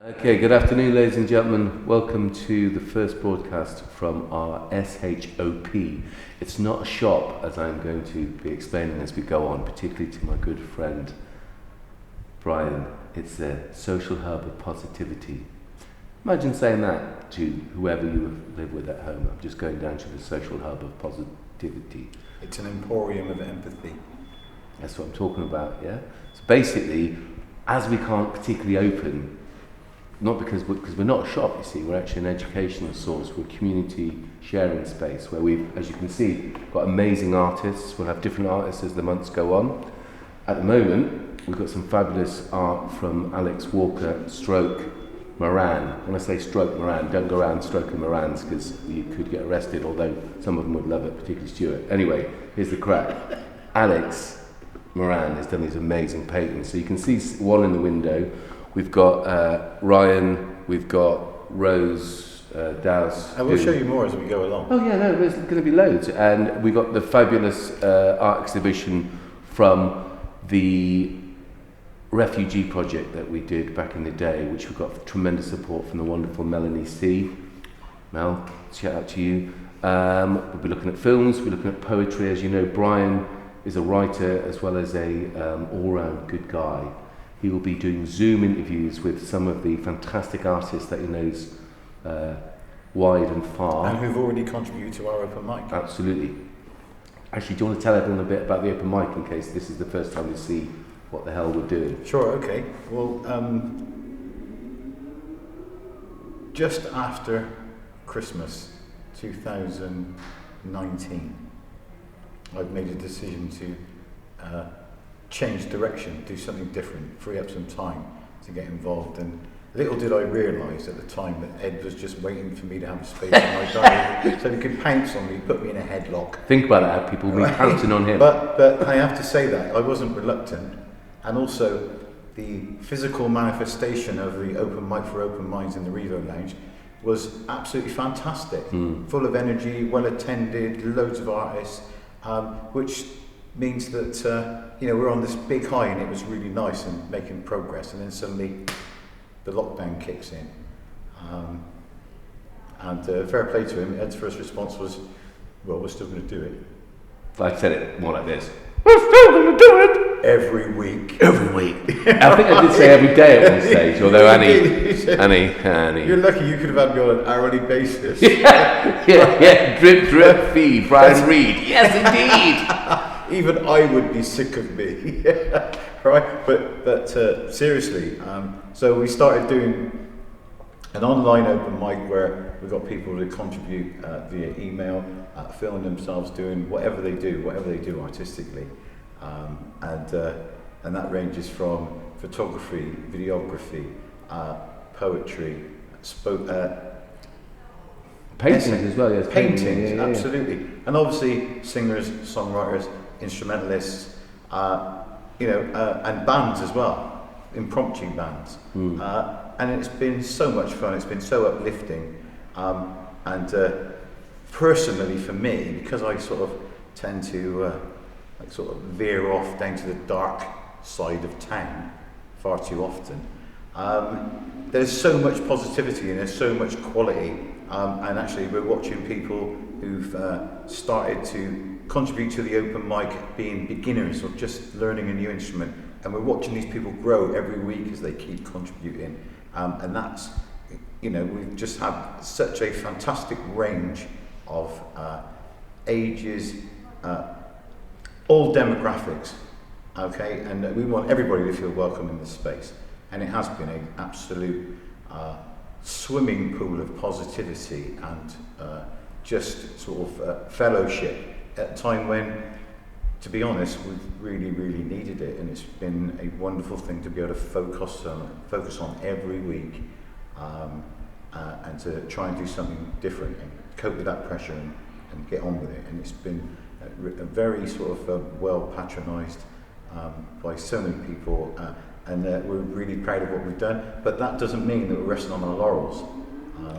Okay, good afternoon, ladies and gentlemen. Welcome to the first broadcast from our S.H.O.P. It's not a shop, as I'm going to be explaining as we go on, particularly to my good friend Brian. It's a social hub of positivity. Imagine saying that to whoever you live with at home. I'm just going down to the social hub of positivity. It's an emporium of empathy. That's what I'm talking about, yeah? So basically, as we can't particularly open, not because we're not a shop, you see, we're actually an educational source, we're a community sharing space where we've, as you can see, got amazing artists. We'll have different artists as the months go on. At the moment, we've got some fabulous art from Alex Walker, stroke Moran. When I say stroke Moran, don't go around stroking Morans because you could get arrested, although some of them would love it, particularly Stuart. Anyway, here's the crack. Alex Moran has done these amazing paintings. So you can see one in the window. We've got Ryan, we've got Rose, Dow's. I will show you more as we go along. Oh yeah, no, there's going to be loads. And we've got the fabulous art exhibition from the refugee project that we did back in the day, which we got tremendous support from the wonderful Melanie C. Mel, shout out to you. We'll be looking at films, we're looking at poetry. As you know, Brian is a writer as well as a all-round good guy. He will be doing Zoom interviews with some of the fantastic artists that he knows wide and far. And who've already contributed to our open mic. Absolutely. Actually, do you want to tell everyone a bit about the open mic in case this is the first time you see what the hell we're doing? Sure, okay. Well, just after Christmas 2019, I've made a decision to change direction, do something different, free up some time to get involved. And little did I realise at the time that Ed was just waiting for me to have a space in my diary so he could pounce on me, put me in a headlock. Think about that, people will be pouncing on him. But I have to say that I wasn't reluctant, and also the physical manifestation of the open mic for open minds in the Revo Lounge was absolutely fantastic, full of energy, well attended, loads of artists, which means that we're on this big high, and it was really nice and making progress. And then suddenly the lockdown kicks in, and fair play to him. Ed's first response was, "Well, we're still going to do it." I said it more like this: "We're still going to do it every week." Every week. I think I did say every day at one stage. Although Annie. You're lucky you could have had me on an hourly basis. yeah. Drip, feed, Brian Reid. Yes, indeed. Even I would be sick of me, right? But seriously, so we started doing an online open mic where we got people to contribute via email, filming themselves doing whatever they do artistically, and that ranges from photography, videography, poetry, paintings as well. Yes, paintings, absolutely, and obviously singers, songwriters, instrumentalists, and bands as well, impromptu bands. And it's been so much fun, it's been so uplifting. And personally for me, because I sort of tend to veer off down to the dark side of town far too often, there's so much positivity and there's so much quality. And actually we're watching people who've started to contribute to the open mic being beginners or just learning a new instrument, and we're watching these people grow every week as they keep contributing, and that's, we've just had such a fantastic range of ages, all demographics, okay, and we want everybody to feel welcome in this space, and it has been an absolute swimming pool of positivity and just sort of fellowship at a time when, to be honest, we've really, really needed it, and it's been a wonderful thing to be able to focus on every week, and to try and do something different and cope with that pressure and get on with it. And it's been a very sort of well patronised by so many people, and we're really proud of what we've done. But that doesn't mean that we're resting on our laurels.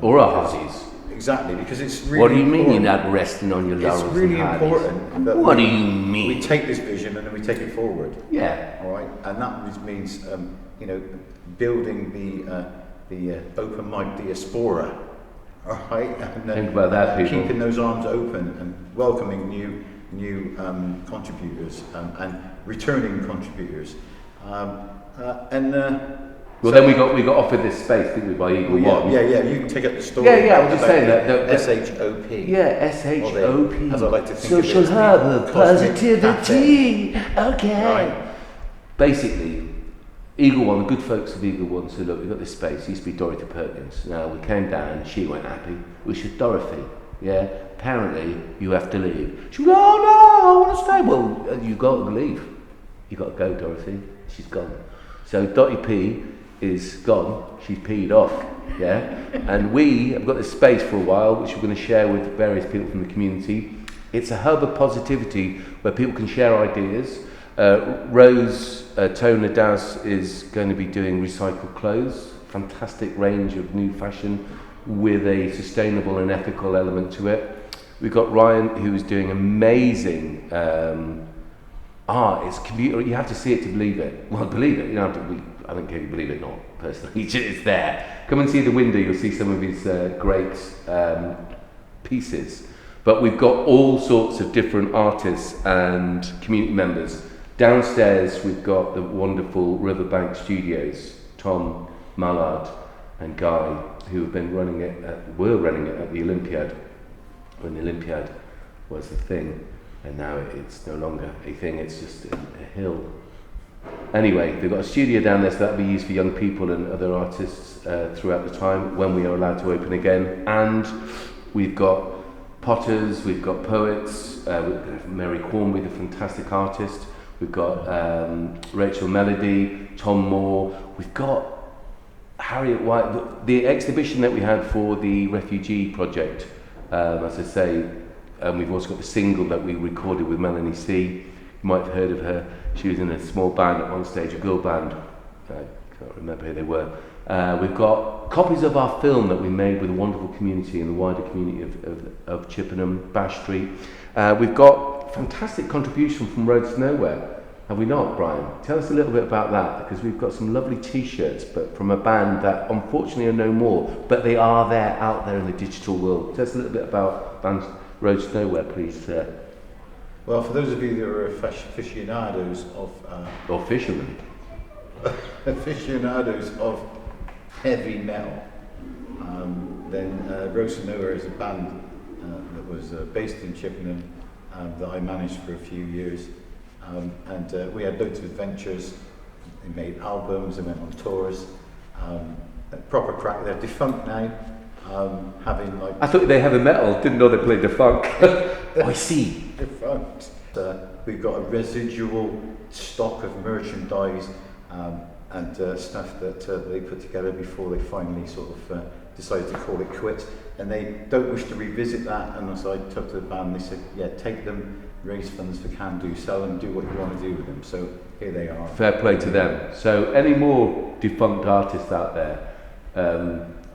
Or our hobbies. Exactly, because it's really What do you important. mean you're not resting on your laurels? It's really and important that what do you mean? we take this vision and then we take it forward. Yeah. All right, and that means building the the open mic diaspora. All right, and think about that, people. Keeping those arms open and welcoming new contributors and returning contributors. Then we got offered this space, didn't we, by Eagle One? Yeah. You can take up the story. Yeah. I was just saying that S.H.O.P. Yeah, S.H.O.P. As I like to think Social of it, hub, positivity. Okay. Right. Basically, Eagle One, the good folks of Eagle One said, look, we've got this space. It used to be Dorothy Perkins. Now we came down. She went happy. We should Dorothy. Yeah. Apparently, you have to leave. She went, oh no, I want to stay. Well, you got to leave. You got to go, Dorothy. She's gone. So Dottie P is gone. She's peed off. Yeah. And we have got this space for a while, which we're going to share with various people from the community. It's a hub of positivity where people can share ideas. Rose Toner Daz is going to be doing recycled clothes. Fantastic range of new fashion with a sustainable and ethical element to it. We've got Ryan, who is doing amazing art. It's computer. You have to see it to believe it. Well, believe it. You don't have to. I don't care if you believe it or not. Personally, it's there. Come and see the window. You'll see some of his great pieces. But we've got all sorts of different artists and community members. Downstairs, we've got the wonderful Riverbank Studios, Tom Mallard and Guy, who have been running it. Were running it at the Olympiad when the Olympiad was the thing. And now it's no longer a thing, it's just a hill. Anyway, they've got a studio down there, so that'll be used for young people and other artists throughout the time when we are allowed to open again. And we've got potters, we've got poets, we've got Mary Cornby, the fantastic artist. We've got Rachel Melody, Tom Moore. We've got Harriet White. The exhibition that we had for the refugee project, as I say, we've also got the single that we recorded with Melanie C. You might have heard of her. She was in a small band at one stage, a girl band. I can't remember who they were. We've got copies of our film that we made with a wonderful community in the wider community of Chippenham, Bash Street. We've got fantastic contribution from Roads to Nowhere. Have we not, Brian? Tell us a little bit about that, because we've got some lovely t-shirts, but from a band that unfortunately are no more, but they are there, out there in the digital world. Tell us a little bit about bands Roads to Nowhere, please, sir. Well, for those of you that are aficionados of... or fishermen. aficionados of heavy metal, then Roads to Nowhere is a band that was based in Chippenham that I managed for a few years. And we had loads of adventures. They made albums, they went on tours. Proper crack. They're defunct now. Having like... I thought they have a metal, didn't know they played defunct. Oh, I see. Defunct. We've got a residual stock of merchandise and stuff that they put together before they finally sort of decided to call it quits. And they don't wish to revisit that. And so I took to the band, they said, yeah, take them, raise funds for Can Do, sell them, do what you want to do with them. So here they are. Fair play to them. So any more defunct artists out there,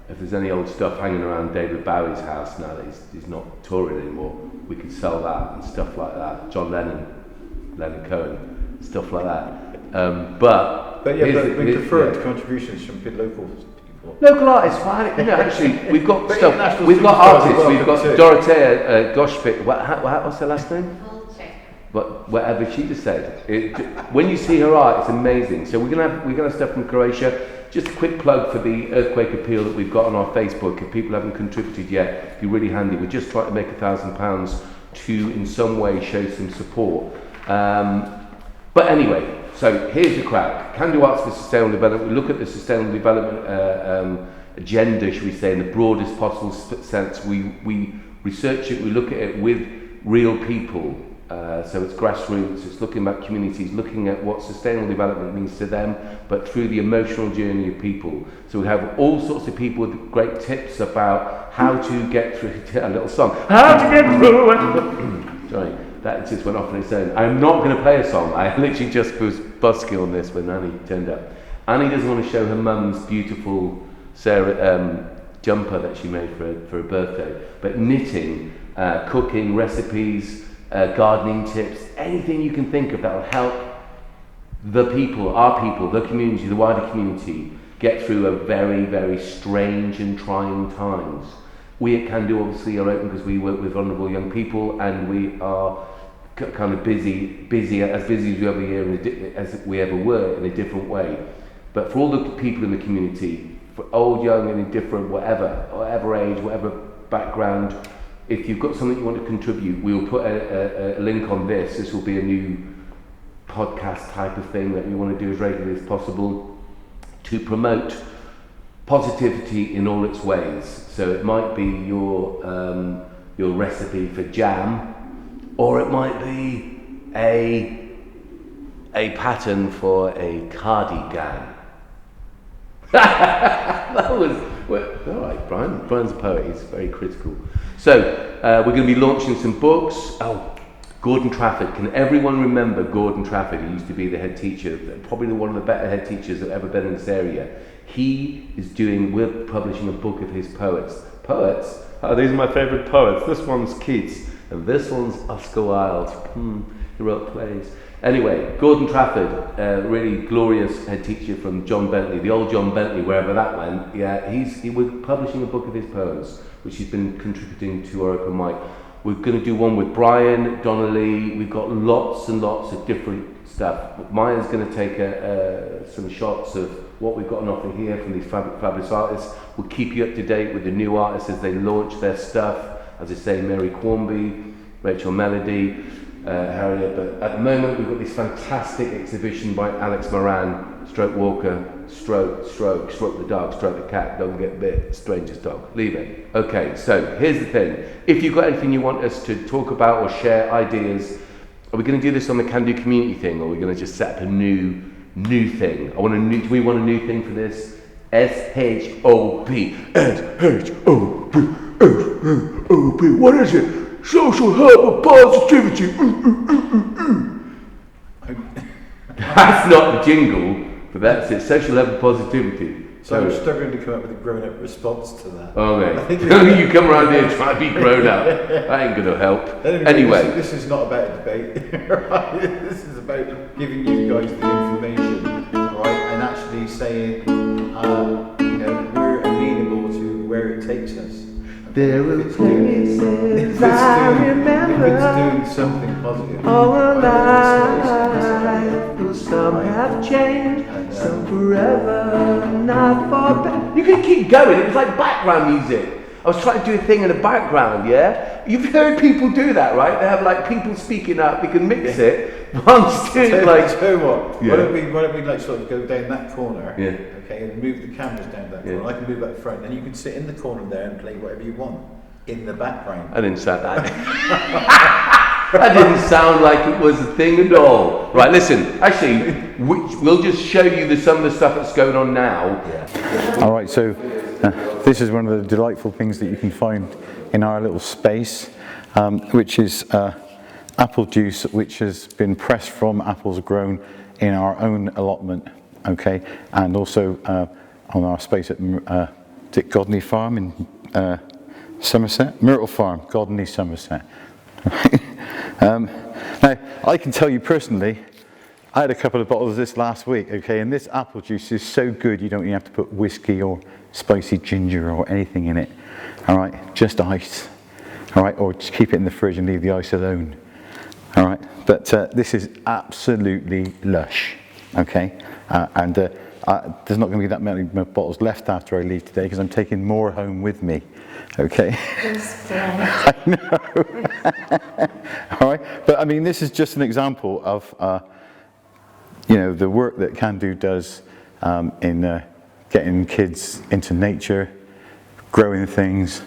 if there's any old stuff hanging around David Bowie's house now that he's not touring anymore, we could sell that and stuff like that. John Lennon Cohen, stuff like that. But we prefer contributions from local people. Local artists, fine. You know, actually, we've got stuff. We've got artists. We've got Dorothea Goshpit. What's her last name? But whatever she just said. When you see her art, it's amazing. So we're gonna have stuff from Croatia. Just a quick plug for the earthquake appeal that we've got on our Facebook. If people haven't contributed yet, it'd be really handy. We're just trying to make £1,000 to, in some way, show some support. But anyway, so here's the crack. Can Do Arts for Sustainable Development. We look at the sustainable development agenda, should we say, in the broadest possible sense. We research it, we look at it with real people. So it's grassroots, it's looking at communities, looking at what sustainable development means to them, but through the emotional journey of people. So we have all sorts of people with great tips about how to get through, a little song, how to get through it. Sorry, that just went off on its own. I'm not going to play a song, I literally just was busking on this when Annie turned up. Annie doesn't want to show her mum's beautiful jumper that she made for her birthday, but knitting, cooking, recipes, gardening tips, anything you can think of that will help the people, our people, the community, the wider community get through a very, very strange and trying times. We at Can Do obviously are open because we work with vulnerable young people, and we are kind of busy as we ever here, as we ever were, in a different way. But for all the people in the community, for old, young, and indifferent, whatever age, whatever background, if you've got something you want to contribute, we'll put a link on this. This will be a new podcast type of thing that we want to do as regularly as possible to promote positivity in all its ways. So it might be your recipe for jam, or it might be a pattern for a cardigan. That was all right. Brian's a poet. He's very critical. So we're going to be launching some books. Oh, Gordon Trafford. Can everyone remember Gordon Trafford? He used to be the head teacher, probably one of the better head teachers that have ever been in this area. We're publishing a book of his poets. Poets? Oh, these are my favourite poets. This one's Keats, and this one's Oscar Wilde. He wrote plays. Anyway, Gordon Trafford, really glorious head teacher from John Bentley, the old John Bentley, wherever that went. Yeah, we're publishing a book of his poems, which he's been contributing to our open mic. We're going to do one with Brian, Donnelly. We've got lots and lots of different stuff. Maya's going to take some shots of what we've got on offer here from these fabulous artists. We'll keep you up to date with the new artists as they launch their stuff. As I say, Mary Quarmby, Rachel Melody, Harriet. But at the moment, we've got this fantastic exhibition by Alex Moran, Stroke Walker, stroke the dog, stroke the cat, don't get bit, strangest dog, leave it. Okay, so here's the thing. If you've got anything you want us to talk about or share ideas, are we going to do this on the Can Do community thing, or are we going to just set up a new thing? Do we want a new thing for this? S.H.O.P. S.H.O.P. S.H.O.P. What is it? Social help and positivity. That's not the jingle, but that's it. Social help and positivity. So I'm struggling to come up with a grown-up response to that. Okay. You come around here trying to be grown up. That ain't going to help. Anyway. This is not about a debate, right? This is about giving you guys the information, right? And actually saying, we're amenable to where it takes us. There were places I remember. If it's doing something positive. All alive. Some have changed, some forever, not for better. You can keep going. It was like background music. I was trying to do a thing in the background, yeah? You've heard people do that, right? They have like people speaking up. You can mix it. One's doing like... Tell you what, yeah. Why don't we like sort of go down that corner, okay, and move the cameras down that corner. I can move that front, and you can sit in the corner there and play whatever you want in the background. I didn't say that. That didn't sound like it was a thing at all. Right, listen, actually, we'll just show you some of the stuff that's going on now. Yeah. All right, so this is one of the delightful things that you can find in our little space, which is apple juice, which has been pressed from apples grown in our own allotment, okay, and also on our space at Dick Godney Farm in Somerset, Myrtle Farm, Godney, Somerset. Now, I can tell you personally, I had a couple of bottles of this last week, okay, and this apple juice is so good you don't even have to put whiskey or spicy ginger or anything in it, all right, just ice, all right, or just keep it in the fridge and leave the ice alone, all right, but this is absolutely lush, okay, and there's not going to be that many bottles left after I leave today because I'm taking more home with me. Okay. I know. All right. But I mean, this is just an example of, the work that Can Do does in getting kids into nature, growing things,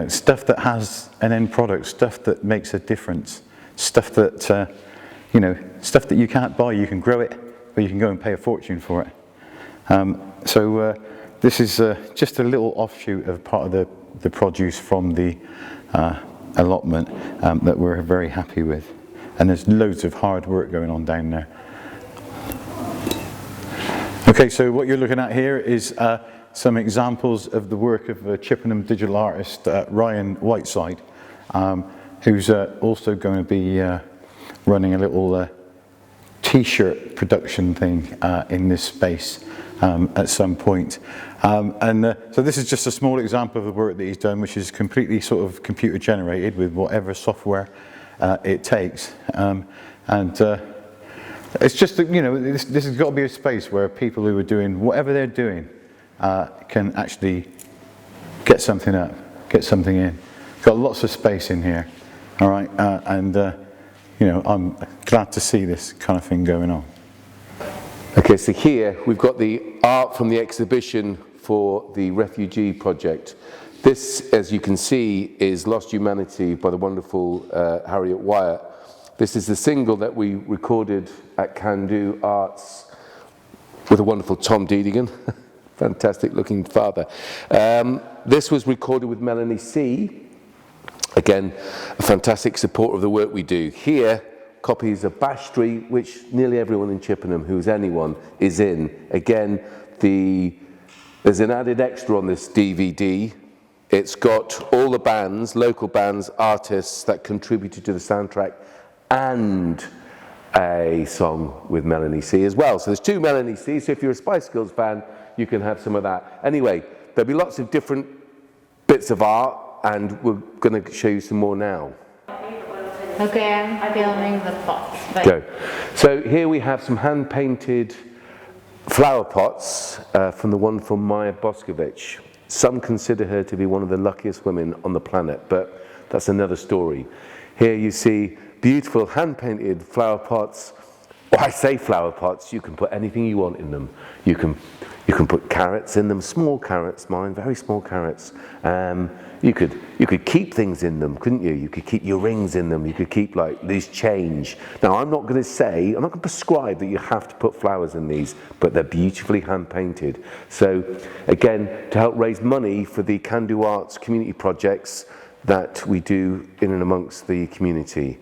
stuff that has an end product, stuff that makes a difference, stuff that, stuff that you can't buy. You can grow it, but you can go and pay a fortune for it. This is just a little offshoot of part of the produce from the allotment that we're very happy with. And there's loads of hard work going on down there. Okay, so what you're looking at here is some examples of the work of a Chippenham digital artist, Ryan Whiteside, who's also going to be running a little t-shirt production thing in this space at some point. So this is just a small example of the work that he's done, which is completely sort of computer generated with whatever software it takes. It's just that, you know, this has got to be a space where people who are doing whatever they're doing can actually get something up, get something in. Got lots of space in here, all right, you know, I'm glad to see this kind of thing going on. Okay, so here we've got the art from the exhibition for the refugee project. This, as you can see, is Lost Humanity by the wonderful Harriet Wyatt. This is the single that we recorded at Can Do Arts with the wonderful Tom Deedigan, fantastic looking father. This was recorded with Melanie C. Again, a fantastic supporter of the work we do. Here, copies of Bash Street, which nearly everyone in Chippenham who's anyone is in. Again, there's an added extra on this DVD. It's got all the bands, local bands, artists that contributed to the soundtrack, and a song with Melanie C as well. So there's 2 Melanie C, so if you're a Spice Girls fan, you can have some of that. Anyway, there'll be lots of different bits of art, and we're going to show you some more now. Okay, I'm filming the pots. Go. So here we have some hand-painted flower pots from the wonderful Maya Boscovich. Some consider her to be one of the luckiest women on the planet, but that's another story. Here you see beautiful hand-painted flower pots. Well, I say flower pots, you can put anything you want in them. You can put carrots in them, small carrots, mine, very small carrots. You could keep things in them, couldn't you? You could keep your rings in them. You could keep like loose change. Now, I'm not going to prescribe that you have to put flowers in these, but they're beautifully hand painted. So again, to help raise money for the Can Do Arts community projects that we do in and amongst the community.